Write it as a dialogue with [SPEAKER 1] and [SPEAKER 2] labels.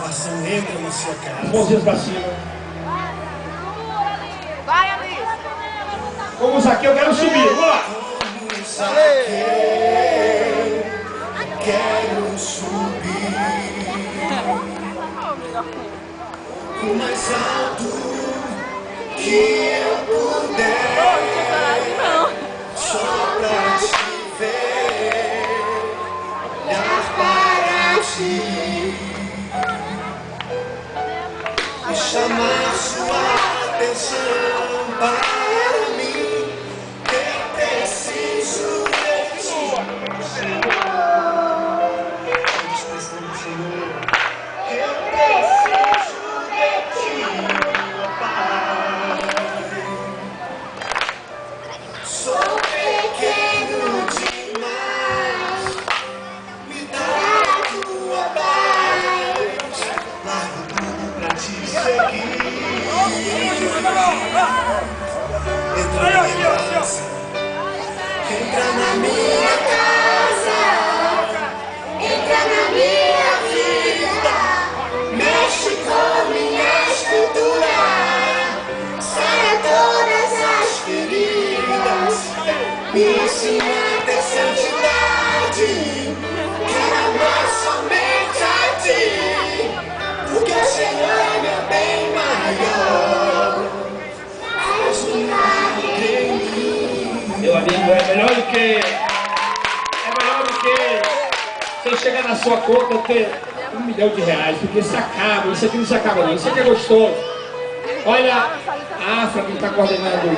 [SPEAKER 1] salvação entra na sua casa.
[SPEAKER 2] Mãozinhas pra cima.
[SPEAKER 3] Vai, Alice.
[SPEAKER 2] Como Zaqueu, eu quero subir. Vamos lá.
[SPEAKER 1] Como Zaqueu, quero subir o mais alto que eu puder, só pra te ver, olhar para ti e chamar sua atenção para mim. Eu preciso de ti, eu preciso de ti, meu Pai. Sou pequeno demais, me dá a tua paz, largo tudo pra te seguir. Entra na minha casa, entra na minha casa, entra na minha vida, mexe com minha escritura, sara todas as feridas, me ensina a ter santidade, quero amar somente a ti, porque o Senhor é meu bem maior. Faz milagre em mim.
[SPEAKER 2] Meu amigo, é melhor do que você chegar na sua conta ter R$1 milhão, porque isso acaba, isso aqui não se acaba não, isso aqui é gostoso. Olha, a Afra que está coordenando